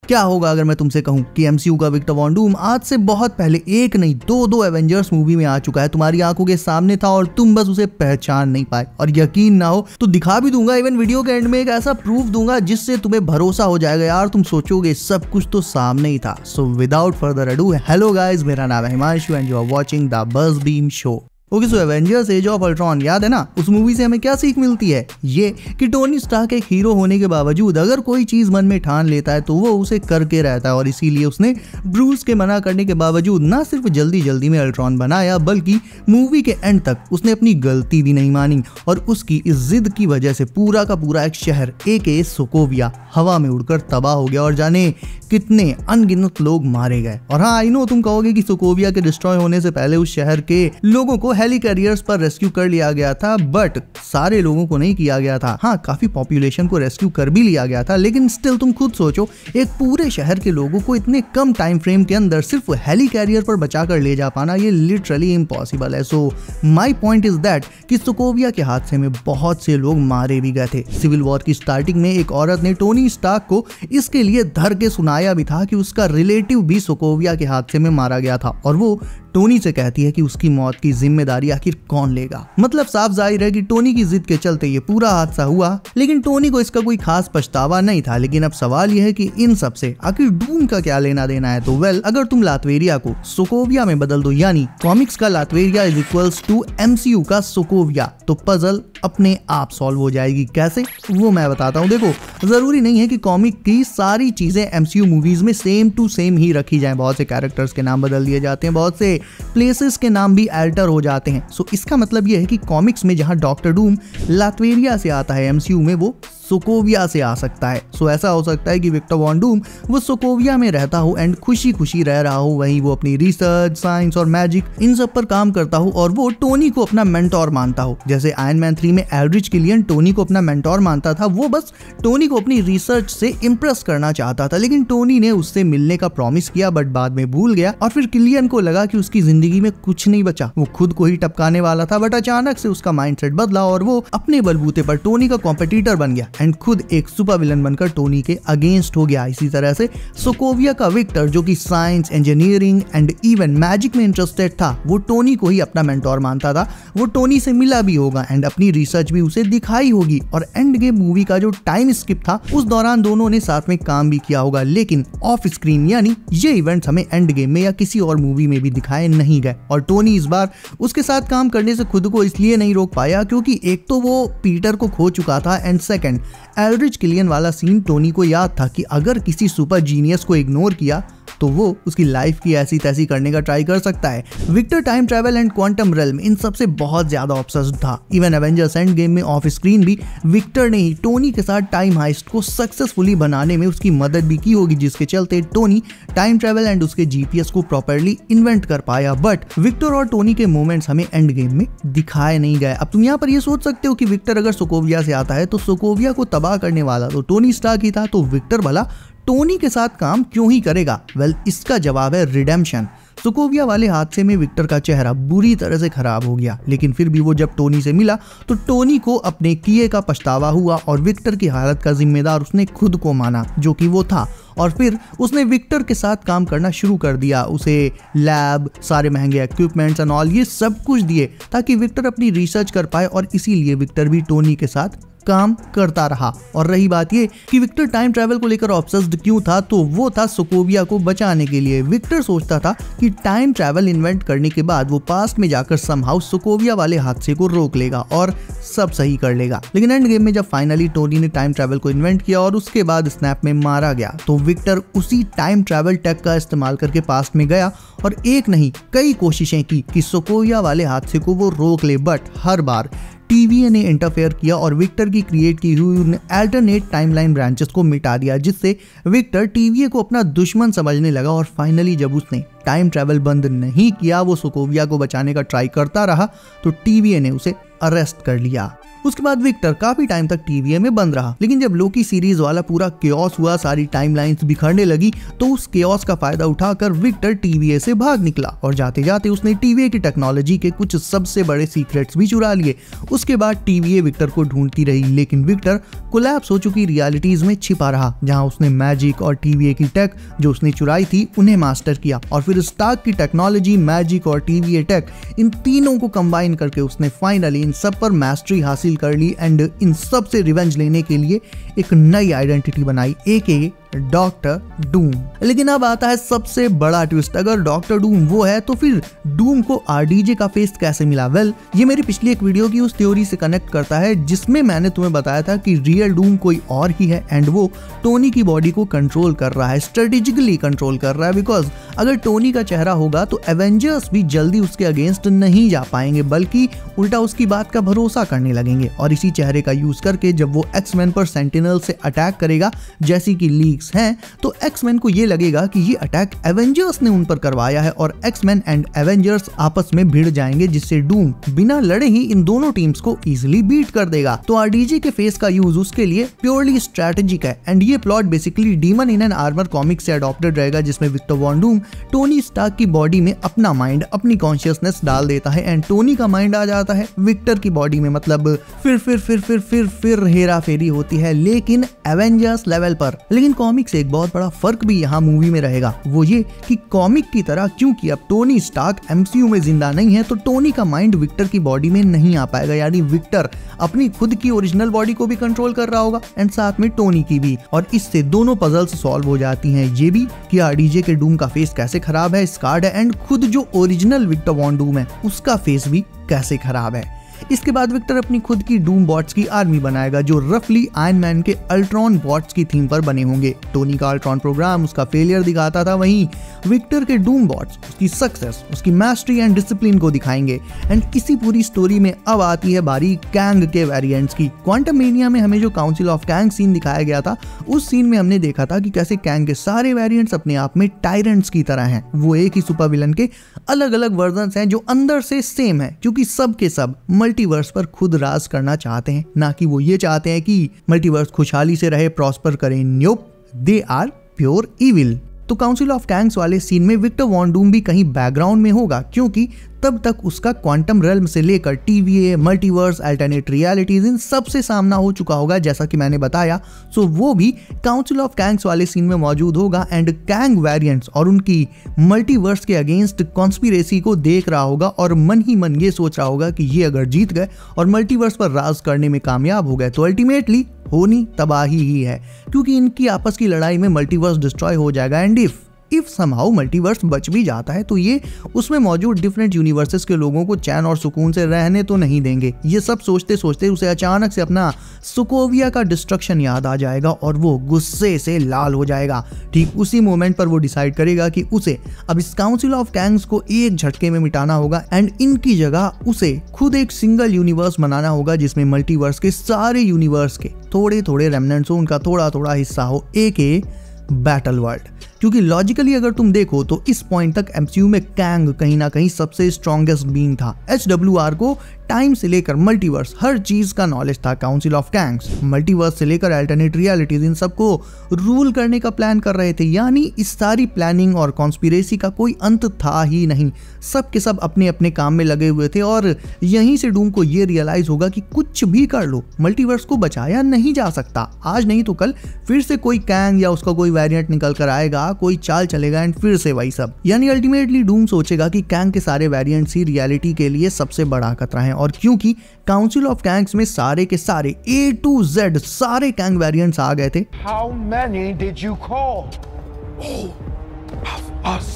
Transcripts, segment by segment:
क्या होगा अगर मैं तुमसे कहूं कि एमसीयू का विक्टर वॉन डूम आज से बहुत पहले एक नहीं दो एवेंजर्स मूवी में आ चुका है, तुम्हारी आंखों के सामने था और तुम बस उसे पहचान नहीं पाए। और यकीन ना हो तो दिखा भी दूंगा, इवन वीडियो के एंड में एक ऐसा प्रूफ दूंगा जिससे तुम्हें भरोसा हो जाएगा यार, तुम सोचोगे सब कुछ तो सामने ही था। So without further ado, hello guys, मेरा नाम है Himanshu and you are watching the Buzz Beam show. Okay, so Avengers age of Ultron याद है ना? उस मूवी से हमें क्या सीख मिलती है? ये कि टोनी स्टार्क एक हीरो होने के बावजूद अगर कोई चीज मन में ठान लेता है तो वो उसे करके रहता है, और इसीलिए उसने ब्रूस के मना करने के बावजूद ना सिर्फ जल्दी जल्दी में अल्ट्रॉन बनाया, बल्कि मूवी के एंड तक उसने अपनी गलती भी नहीं मानी। और उसकी इस जिद की वजह से पूरा का पूरा एक शहर एके सोकोविया हवा में उड़कर तबाह हो गया और जाने कितने अनगिनत लोग मारे गए। और हाँ, आई नो तुम कहोगे कि सोकोविया के डिस्ट्रॉय होने से पहले उस शहर के लोगों को हेली कैरियर्स पर रेस्क्यू कर लिया गया था, बट सारे लोगों को नहीं किया गया था। हाँ, काफी पॉपुलेशन को रेस्क्यू कर भी लिया गया था, लेकिन स्टिल तुम खुद सोचो, एक पूरे शहर के लोगों को इतने कम टाइम फ्रेम के अंदर सिर्फ हेली कैरियर पर बचा कर ले जा पाना, ये लिटरली इम्पॉसिबल है। सो माई पॉइंट इज दैट कि सोकोविया के हादसे में बहुत से लोग मारे भी गए थे। सिविल वॉर की स्टार्टिंग में एक औरत ने टोनी स्टार्क को इसके लिए धर के सुनाया भी था कि उसका रिलेटिव भी सोकोविया के हादसे में मारा गया था, और वो टोनी से कहती है कि उसकी मौत की जिम्मेदारी आखिर कौन लेगा। मतलब साफ जाहिर है कि टोनी की जिद के चलते ये पूरा हादसा हुआ, लेकिन टोनी को इसका कोई खास पछतावा नहीं था। लेकिन अब सवाल यह है कि इन सब से आखिर डूम का क्या लेना देना है? तो वेल, अगर तुम लातवेरिया को सोकोविया में बदल दो, यानी कॉमिक्स का लातवेरिया इज इक्वल्स टू एमसीयू का सोकोविया, तो पजल अपने आप सॉल्व हो जाएगी। कैसे, वो मैं बताता हूँ। देखो, जरूरी नहीं है कि कॉमिक की सारी चीजें एमसीयू मूवीज में सेम टू सेम ही रखी जाएं। बहुत से कैरेक्टर्स के नाम बदल दिए जाते हैं, बहुत से प्लेसेस के नाम भी अल्टर हो जाते हैं। सो इसका मतलब यह है कि कॉमिक्स में जहां डॉक्टर डूम लातवेरिया से आता है, एमसीयू में वो सोकोविया से आ सकता है। सो ऐसा हो सकता है कि विक्टर वॉन डूम वो सोकोविया में रहता हो एंड खुशी खुशी रह रहा हो, वहीं वो अपनी रिसर्च, साइंस और मैजिक इन सब पर काम करता हो, और वो टोनी को अपना मेंटोर मानता हो। जैसे आयरन मैन 3 में एल्ड्रिच किलियन टोनी को अपना मेंटोर मानता था, वो बस टोनी को अपनी रिसर्च से इंप्रेस करना चाहता था, लेकिन टोनी ने उससे मिलने का प्रॉमिस किया बट बाद में भूल गया। और फिर किलियन को लगा कि उसकी जिंदगी में कुछ नहीं बचा, वो खुद को ही टपकाने वाला था, बट अचानक से उसका माइंडसेट बदला और वो अपने बलबूते पर टोनी का कॉम्पिटिटर बन गया एंड खुद एक सुपर विलन बनकर टोनी के अगेंस्ट हो गया। इसी तरह से सोकोविया का विक्टर, जो कि science, engineering and even magic में इंटरेस्टेड था, वो टोनी को ही अपना मेंटोर मानता था। वो टोनी से मिला भी होगा एंड अपनी रिसर्च भी उसे दिखाई होगी। और एंड गेम मूवी का जो टाइम स्किप था, उस दौरान दोनों ने साथ में काम भी किया होगा, लेकिन ऑफ स्क्रीन, यानी ये इवेंट्स हमें एंड गेम में या किसी और मूवी में भी दिखाए नहीं गए। और टोनी इस बार उसके साथ काम करने से खुद को इसलिए नहीं रोक पाया क्योंकि एक तो वो पीटर को खो चुका था, एंड सेकंड एल्ड्रिच किलियन वाला सीन टोनी को याद था कि अगर किसी सुपर जीनियस को इग्नोर किया तो वो उसकी लाइफ की ऐसी तैसी करने का ट्राई कर सकता है। Victor time travel and quantum realm इन सबसे बहुत ज्यादा ऑब्सेस्ड था। इवन एवेंजर्स एंड गेम में ऑफ स्क्रीन भी विक्टर ने ही टोनी के साथ टाइम हाइस्ट को सक्सेसफुली बनाने में उसकी मदद भी की होगी, जिसके चलते टोनी टाइम ट्रैवल एंड उसके जीपीएस को प्रॉपर्ली इन्वेंट कर पाया। बट विक्टर और टोनी के मोमेंट्स हमें एंड गेम में दिखाए नहीं गए। अब तुम यहाँ पर ये सोच सकते हो कि विक्टर अगर सोकोविया से आता है तो सोकोविया को तबाह करने वाला तो टोनी स्टार्क ही था, तो विक्टर भला टोनी के साथ काम क्यों ही करेगा? वेल, इसका जवाब है रिडेम्पशन। सोकोविया वाले हादसे में विक्टर का चेहरा बुरी तरह से खराब हो गया, लेकिन फिर भी वो जब टोनी से मिला तो टोनी को अपने किए का पछतावा हुआ और विक्टर की हालत का जिम्मेदार उसने खुद को माना, जो कि वो था। और फिर उसने विक्टर के साथ काम करना शुरू कर दिया, उसे लैब, सारे महंगे इक्विपमेंट्स एंड ऑल ये सब कुछ दिए ताकि विक्टर अपनी रिसर्च कर पाए, और इसीलिए विक्टर भी टोनी के साथ काम करता रहा। और रही बात ये कि विक्टर टाइम ट्रैवल को लेकर ऑब्सेस्ड क्यों था, तो वो था सोकोविया को बचाने के लिए। विक्टर सोचता था कि टाइम ट्रैवल इन्वेंट करने के बाद वो पास्ट में जाकर समहाउ सोकोविया वाले हादसे को रोक लेगा और सब सही कर लेगा। लेकिन एंड गेम में जब फाइनली टोनी ने टाइम ट्रैवल को इन्वेंट किया और उसके बाद स्नैप में मारा गया, तो विक्टर उसी टाइम ट्रैवल टेक का इस्तेमाल करके पास्ट में गया और एक नहीं कई कोशिशें की कि सोकोविया वाले हादसे को वो रोक ले, बट हर बार टीवीए ने इंटरफेयर किया और विक्टर की क्रिएट की हुई अल्टरनेट टाइमलाइन ब्रांचेस को मिटा दिया, जिससे विक्टर टीवीए को अपना दुश्मन समझने लगा। और फाइनली जब उसने टाइम ट्रैवल बंद नहीं किया, वो सोकोविया को बचाने का ट्राई करता रहा, तो टीवीए ने उसे अरेस्ट कर लिया। उसके बाद विक्टर काफी टाइम तक TVA में बंद रहा, लेकिन जब लोकी सीरीज वाला पूरा केओस हुआ, सारी टाइमलाइंस बिखरने लगी, तो उस केओस का फायदा उठाकर विक्टर TVA से भाग निकला और जाते जाते उसने TVA की टेक्नोलॉजी के कुछ सबसे बड़े सीक्रेट्स भी चुरा लिए। उसके बाद TVA विक्टर को ढूंढती रही, लेकिन विक्टर कोलैप्स हो चुकी रियलिटीज में छिपा रहा, जहां उसने मैजिक और TVA की टेक जो उसने चुराई थी उन्हें मास्टर किया और फिर स्टार्क की टेक्नोलॉजी, मैजिक और TVA टेक, इन तीनों को कंबाइन करके उसने फाइनली इन सब पर मास्टरी हासिल कर ली एंड इन सब से रिवेंज लेने के लिए एक नई आइडेंटिटी बनाई, AKA डॉक्टर डूम। लेकिन अब आता है सबसे बड़ा ट्विस्ट, अगर डॉक्टर डूम वो है तो फिर डूम को RDJ का फेस कैसे मिला? वेल, ये मेरी पिछली एक वीडियो की उस थ्योरी से कनेक्ट करता है जिसमें मैंने तुम्हें बताया था कि रियल डूम कोई और ही है एंड वो टोनी की बॉडी को कंट्रोल कर रहा है, स्ट्रेटेजिकली कंट्रोल कर रहा है, बिकॉज अगर टोनी का चेहरा होगा तो एवेंजर्स भी जल्दी उसके अगेंस्ट नहीं जा पाएंगे, बल्कि उल्टा उसकी बात का भरोसा करने लगेंगे। और इसी चेहरे का यूज करके जब वो एक्समैन पर सेंटिनल से अटैक करेगा, जैसी की लीक्स हैं, तो एक्समैन को ये लगेगा कि ये अटैक एवेंजर्स ने उन पर करवाया है और एक्समैन एंड एवेंजर्स आपस में भिड़ जाएंगे, जिससे डूम बिना लड़े ही इन दोनों टीम्स को इजीली बीट कर देगा। तो RDJ के फेस का यूज उसके लिए प्योरली स्ट्रेटेजिक है एंड ये plot basically demon in an armour comic से अडॉप्टेड रहेगा, जिसमें Victor von Doom Tony Stark की बॉडी में अपना माइंड, अपनी कॉन्शियसनेस डाल देता है एंड टोनी का माइंड आ जाता है विक्टर की बॉडी में। मतलब फिर हेरा फेरी होती है, लेकिन एवेंजर्स लेवल पर। लेकिन कॉमिक से एक बहुत बड़ा फर्क भी यहाँ मूवी में रहेगा, वो ये कि कॉमिक की तरह क्योंकि अब टोनी स्टार्क MCU में जिंदा नहीं है, तो टोनी का माइंड विक्टर की बॉडी में नहीं आ पाएगा, यानी विक्टर अपनी खुद की ओरिजिनल बॉडी को भी कंट्रोल कर रहा होगा एंड साथ में टोनी की भी, और इससे दोनों पजल्स सॉल्व हो जाती हैं। ये भी कि RDJ के डूम का फेस कैसे खराब है, स्कार्ड है, एंड खुद जो ओरिजिनल विक्टर वॉन डूम है उसका फेस भी कैसे खराब है। इसके बाद विक्टर अपनी खुद की डूम बॉट्स की आर्मी बनाएगा जो रफली आयरन मैन के अल्ट्रॉन बॉट्स की थीम पर बने होंगे। टोनी का अल्ट्रॉन प्रोग्राम उसका फेलियर दिखाता था, वहीं विक्टर के डूम बॉट्स उसकी सक्सेस, उसकी मास्टरी एंड डिसिप्लिन को दिखाएंगे। एंड इसी पूरी स्टोरी में अब आती है बारी कैंग के वेरिएंट्स की। क्वांटम मेनिया में हमें जो काउंसिल ऑफ कैंग सीन दिखाया गया था, उस सीन में हमने देखा था कि कैसे कैंग के सारे वेरिएंट्स अपने आप में टायरेंट्स की तरह हैं। वो एक ही सुपर विलन के अलग अलग वर्जन्स हैं जो अंदर से सेम है, क्योंकि सब के सब मल्टीवर्स पर खुद राज करना चाहते हैं, ना कि वो ये चाहते हैं कि मल्टीवर्स खुशहाली से रहे, प्रॉस्पर करे। न्योप, दे आर प्योर इविल। तो काउंसिल ऑफ कैंग्स वाले सीन में विक्टर वॉन डूम भी कहीं बैकग्राउंड में होगा, क्योंकि तब तक उसका क्वांटम रेल्म से लेकर TVA, मल्टीवर्स, अल्टरनेट रियलिटीज, इन सब से सामना हो चुका होगा, जैसा कि मैंने बताया। सो वो भी काउंसिल ऑफ कैंग्स वाले सीन में मौजूद होगा एंड कैंग वेरिएंट्स और उनकी मल्टीवर्स के अगेंस्ट कॉन्स्पिरेसी को देख रहा होगा और मन ही मन ये सोच रहा होगा कि ये अगर जीत गए और मल्टीवर्स पर राज करने में कामयाब हो गए तो अल्टीमेटली होनी तबाही ही है, क्योंकि इनकी आपस की लड़ाई में मल्टीवर्स डिस्ट्रॉय हो जाएगा। एंड इफ समहाउ मल्टीवर्स बच भी जाता है तो ये उसमें मौजूद डिफरेंट यूनिवर्सेस के लोगों को चैन और सुकून से रहने तो नहीं देंगे। ये सब सोचते सोचते उसे अचानक से अपना सोकोविया का डिस्ट्रक्शन याद आ जाएगा और वो गुस्से से लाल हो जाएगा। ठीक उसी मोमेंट पर वो डिसाइड करेगा कि उसे अब इस काउंसिल ऑफ कैंग्स को एक झटके में मिटाना होगा एंड इनकी जगह उसे खुद एक सिंगल यूनिवर्स बनाना होगा, जिसमें मल्टीवर्स के सारे यूनिवर्स के थोड़े थोड़े रेमिनेंट्स हो, उनका थोड़ा थोड़ा हिस्सा हो, AKA बैटल वर्ल्ड। क्योंकि लॉजिकली अगर तुम देखो तो इस पॉइंट तक MCU में कैंग कहीं ना कहीं सबसे स्ट्रॉन्गेस्ट बीइंग था। HWR को टाइम से लेकर मल्टीवर्स हर चीज का नॉलेज था। काउंसिल ऑफ कैंग्स मल्टीवर्स से लेकर अल्टरनेट रियलिटीज इन सबको रूल करने का प्लान कर रहे थे, यानी इस सारी प्लानिंग और कॉन्स्पिरेसी का कोई अंत था ही नहीं। सब के सब अपने अपने काम में लगे हुए थे और यहीं से डूम को ये रियलाइज होगा कि कुछ भी कर लो मल्टीवर्स को बचाया नहीं जा सकता। आज नहीं तो कल फिर से कोई कैंग या उसका कोई वेरिएंट निकल कर आएगा, कोई चाल चलेगा एंड फिर से वही सब। यानी अल्टीमेटली डूम सोचेगा कि कैंग के सारे वेरिएंट्स ही रियलिटी के लिए सबसे बड़ा खतरा है, और क्योंकि काउंसिल ऑफ कैंग्स में सारे के सारे A to Z सारे कैंग वेरिएंट्स आ गए थे। How many did you call? All of us.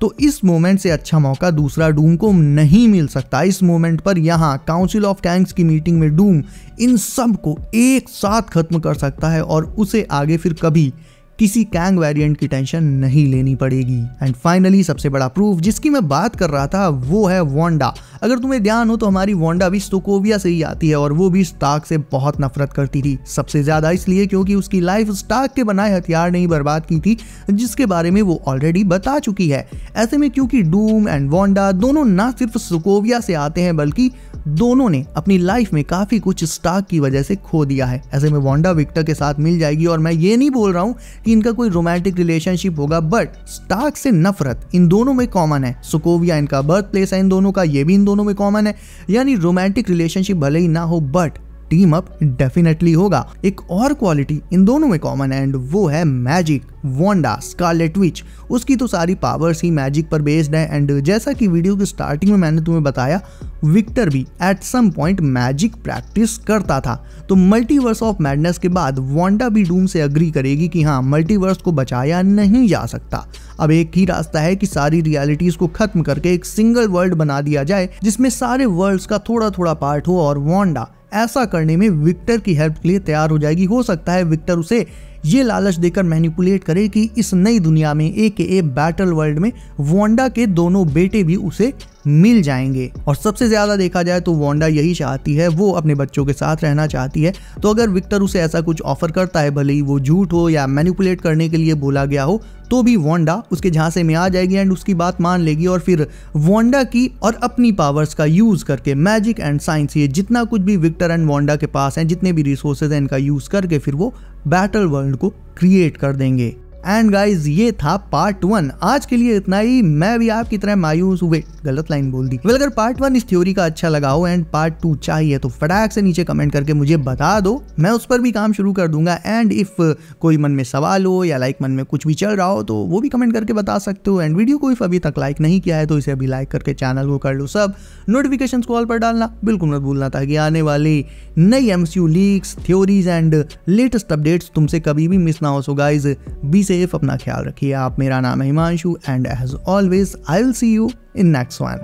तो इस मोमेंट से अच्छा मौका दूसरा डूम को नहीं मिल सकता। इस मोमेंट पर यहाँ काउंसिल ऑफ कैंग्स की मीटिंग में डूम इन सब को एक साथ खत्म कर सकता है और उसे आगे फिर कभी किसी कैंग वेरिएंट की टेंशन नहीं लेनी पड़ेगी। एंड फाइनली सबसे बड़ा प्रूफ जिसकी मैं बात कर रहा था वो है वांडा। अगर तुम्हें ध्यान हो तो हमारी वांडा भी सोकोविया से ही आती है और वो भी स्टार्क से बहुत नफरत करती थी, सबसे ज्यादा इसलिए क्योंकि उसकी लाइफ स्टार्क के बनाए हथियार ने ही बर्बाद की थी, जिसके बारे में वो ऑलरेडी बता चुकी है। ऐसे में क्योंकि डूम एंड वांडा दोनों ना सिर्फ सोकोविया से आते हैं बल्कि दोनों ने अपनी लाइफ में काफी कुछ स्टार्क की वजह से खो दिया है, ऐसे में वांडा विक्टर के साथ मिल जाएगी। और मैं ये नहीं बोल रहा हूं कि इनका कोई रोमांटिक रिलेशनशिप होगा, बट स्टार्क से नफरत इन दोनों में कॉमन है। सोकोविया इनका बर्थ प्लेस है इन दोनों का, ये भी इन दोनों में कॉमन है। यानी रोमांटिक रिलेशनशिप भले ही ना हो बट टीम अप डेफिनेटली होगा। एक और क्वालिटी इन दोनों में कॉमन है एंड वो है मैजिक। वांडा स्कारलेट विच, उसकी तो सारी पावर्स ही मैजिक पर बेस्ड है। एंड जैसा कि वीडियो की स्टार्टिंग में मैंने तुम्हें बताया, विक्टर भी at some point magic practice करता था। तो मल्टीवर्स ऑफ मैडनेस के बाद वांडा भी डूम से अग्री करेगी कि हाँ, मल्टीवर्स को बचाया नहीं जा सकता। अब एक ही रास्ता है कि सारी रियलिटीज को खत्म करके एक सिंगल वर्ल्ड बना दिया जाए जिसमें सारे वर्ल्ड्स का थोड़ा थोड़ा पार्ट हो, और वांडा ऐसा करने में विक्टर की हेल्प के लिए तैयार हो जाएगी। हो सकता है विक्टर उसे ये लालच देकर मैनिपुलेट करे कि इस नई दुनिया में AKA बैटल वर्ल्ड में वांडा के दोनों बेटे भी उसे मिल जाएंगे। और सबसे ज्यादा देखा जाए तो वांडा यही चाहती है, वो अपने बच्चों के साथ रहना चाहती है। तो अगर विक्टर उसे ऐसा कुछ ऑफर करता है, भले ही वो झूठ हो या मैनिपुलेट करने के लिए बोला गया हो, तो भी वांडा उसके झांसे में आ जाएगी एंड उसकी बात मान लेगी। और फिर वांडा की और अपनी पावर्स का यूज करके मैजिक एंड साइंस, ये जितना कुछ भी विक्टर एंड वांडा के पास है, जितने भी रिसोर्सेज हैं, इनका यूज करके फिर वो बैटल वर्ल्ड को क्रिएट कर देंगे। एंड गाइज ये था पार्ट 1। आज के लिए इतना ही। मैं भी आपकी तरह मायूस हुए, गलत लाइन बोल दी। अगर पार्ट 1 इस थ्योरी का अच्छा लगा हो एंड पार्ट 2 चाहिए तो फटाक से नीचे कमेंट करके मुझे बता दो, मैं उस पर भी काम शुरू कर दूंगा। एंड इफ कोई मन में सवाल हो या मन में कुछ भी चल रहा हो तो वो भी कमेंट करके बता सकते हो। एंड वीडियो को इफ अभी तक लाइक नहीं किया है तो इसे अभी लाइक करके चैनल को कर लो सब, नोटिफिकेशन कॉल पर डालना बिल्कुल मत भूलना ताकि आने वाली नई MCU leaks, theories and latest updates तुमसे कभी भी मिस ना हो। सो गाइज बी सेफ, अपना ख्याल रखिए आप। मेरा नाम है Himanshu and as always I will see you in next one.